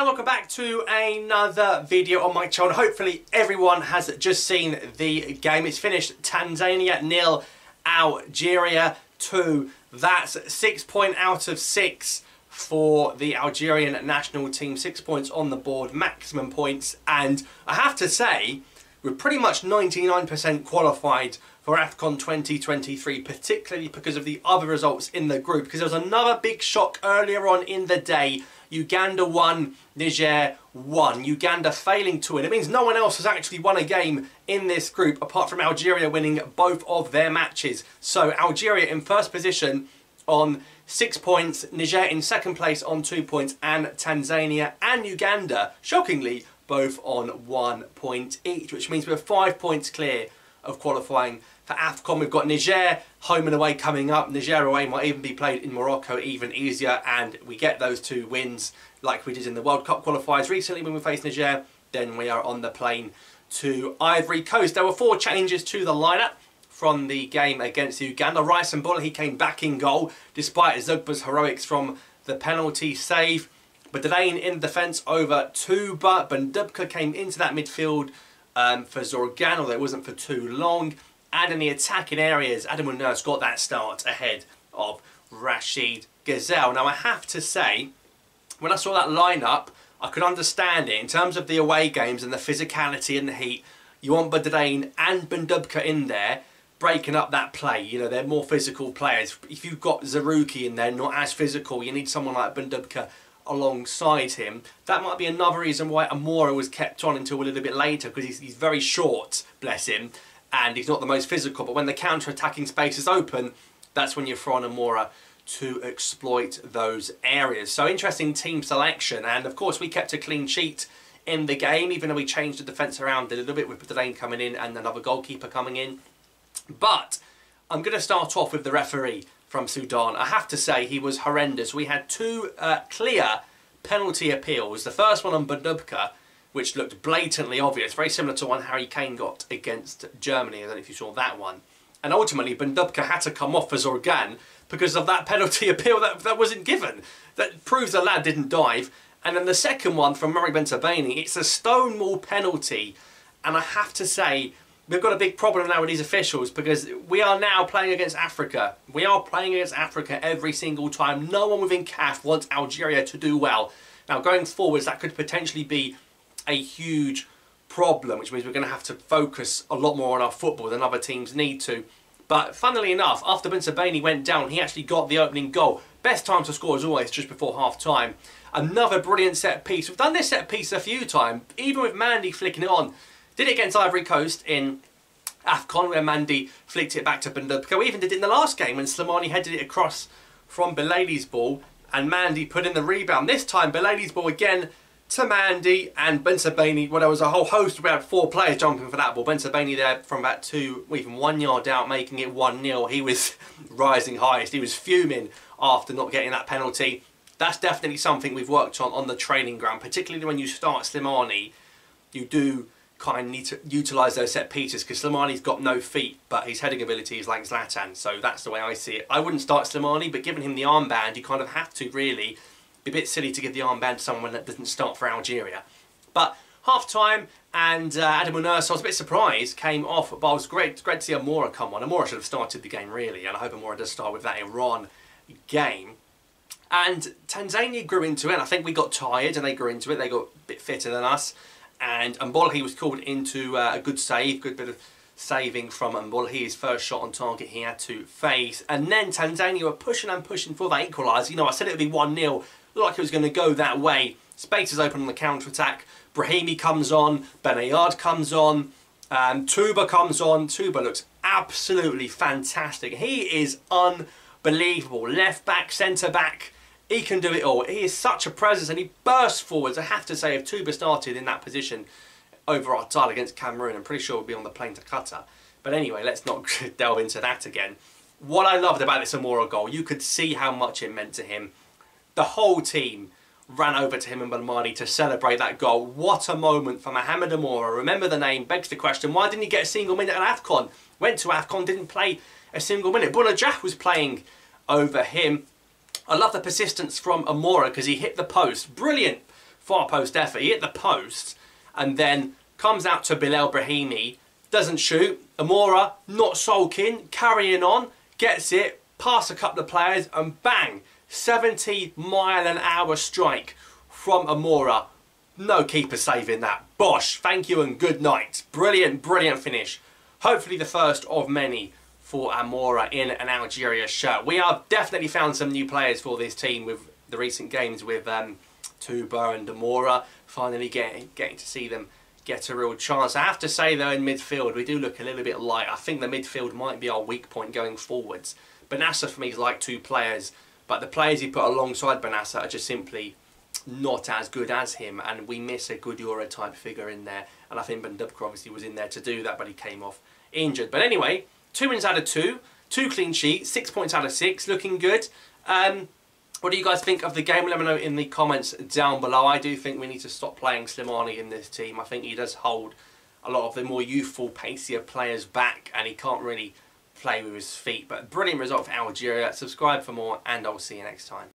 and welcome back to another video on my channel. Hopefully everyone has just seen the game. It's finished Tanzania 0, Algeria 2. That's 6 points out of 6 for the Algerian national team. 6 points on the board, maximum points. And I have to say, we're pretty much 99% qualified for AFCON 2023, particularly because of the other results in the group. Because there was another big shock earlier on in the day. Uganda won, Niger won. Uganda failing to win. It means no one else has actually won a game in this group apart from Algeria winning both of their matches. So Algeria in first position on 6 points, Niger in second place on 2 points, and Tanzania and Uganda, shockingly, both on 1 point each, which means we're 5 points clear of qualifying for AFCON. We've got Niger home and away coming up. Niger away might even be played in Morocco, even easier, and we get those 2 wins like we did in the World Cup qualifiers recently when we faced Niger. Then we are on the plane to Ivory Coast. There were 4 changes to the lineup from the game against Uganda. Rice and Bull, he came back in goal despite Zugba's heroics from the penalty save. But Badane in defence over Tuba. Bendubka came into that midfield for Zorgan, although it wasn't for too long. And in the attacking areas, Amoura got that start ahead of Rashid Gazelle. Now I have to say, when I saw that lineup, I could understand it. In terms of the away games and the physicality and the heat, you want Badane and Bendubka in there, breaking up that play. You know, they're more physical players. If you've got Zarouki in there, not as physical, you need someone like Bendubka alongside him. That might be another reason why Amoura was kept on until a little bit later, because he's very short, bless him, and he's not the most physical. But when the counter-attacking space is open, that's when you throw on Amoura to exploit those areas. So interesting team selection, and of course we kept a clean sheet in the game, even though we changed the defence around a little bit with Badane coming in and another goalkeeper coming in. But I'm going to start off with the referee from Sudan. I have to say he was horrendous. We had 2 clear penalty appeals. The first one on Bendubka, which looked blatantly obvious, very similar to one Harry Kane got against Germany. I don't know if you saw that one. And ultimately Bendubka had to come off for Zorgan because of that penalty appeal that wasn't given. That proves the lad didn't dive. And then the second one from Murray Bensebaini, it's a stonewall penalty. And I have to say, we've got a big problem now with these officials, because we are now playing against Africa. We are playing against Africa every single time. No one within CAF wants Algeria to do well. Now going forwards, that could potentially be a huge problem, which means we're going to have to focus a lot more on our football than other teams need to. But funnily enough, after Bensebaini went down, he actually got the opening goal. Best time to score as always, just before half time. Another brilliant set piece. We've done this set piece a few times, even with Mandy flicking it on. Did it against Ivory Coast in AFCON, where Mandy flicked it back to Bendubka. We even did it in the last game when Slimani headed it across from Belayli's ball and Mandy put in the rebound. This time Belayli's ball again to Mandy, and Bensebaini, well, there was a whole host, we had 4 players jumping for that ball. Bensebaini there from about 2, even 1 yard out, making it 1-0. He was rising highest. He was fuming after not getting that penalty. That's definitely something we've worked on the training ground, particularly when you start Slimani. You do kind of need to utilise those set pieces, because Slimani's got no feet, but his heading ability is like Zlatan, so that's the way I see it. I wouldn't start Slimani, but giving him the armband, you kind of have to really. Be a bit silly to give the armband to someone that doesn't start for Algeria. But half time, and Amoura, so I was a bit surprised, came off, but it was great to see Amoura come on. Amoura should have started the game really, and I hope Amoura does start with that Iran game. And Tanzania grew into it. I think we got tired and they grew into it. They got a bit fitter than us. And Mbolahi was called into a good save, good bit of saving from Mbolahi. His first shot on target he had to face. And then Tanzania were pushing and pushing for that equaliser. You know, I said it would be 1-0. Looked like it was going to go that way. Space is open on the counter-attack. Brahimi comes on. Benayard comes on. Tuba comes on. Tuba looks absolutely fantastic. He is unbelievable. Left back, centre back. He can do it all. He is such a presence, and he bursts forwards. I have to say, if Tuba started in that position over our tile against Cameroon, I'm pretty sure we'll be on the plane to Qatar. But anyway, let's not delve into that again. What I loved about this Amoura goal, you could see how much it meant to him. The whole team ran over to him and Belmadi to celebrate that goal. What a moment for Mohamed Amoura. Remember the name, begs the question, why didn't he get a single minute at AFCON? Went to AFCON, didn't play a single minute. Bounedjah was playing over him. I love the persistence from Amoura because he hit the post. Brilliant far post effort. He hit the post and then comes out to Bilal Brahimi, doesn't shoot. Amoura, not sulking, carrying on, gets it, past a couple of players, and bang, 70-mile-an-hour strike from Amoura. No keeper saving that. Bosh, thank you and good night. Brilliant, brilliant finish. Hopefully the first of many for Amoura in an Algeria shirt. We have definitely found some new players for this team with the recent games with Touba and Amoura. Finally getting to see them get a real chance. I have to say though, in midfield we do look a little bit light. I think the midfield might be our weak point going forwards. Benassa for me is like two players, but the players he put alongside Benassa are just simply not as good as him, and we miss a good Euro type figure in there. And I think Ben Dubka obviously was in there to do that, but he came off injured. But anyway, 2 wins out of 2, 2 clean sheets, 6 points out of 6, looking good. What do you guys think of the game? Let me know in the comments down below. I do think we need to stop playing Slimani in this team. I think he does hold a lot of the more youthful, pacier players back, and he can't really play with his feet. But brilliant result for Algeria. Subscribe for more, and I'll see you next time.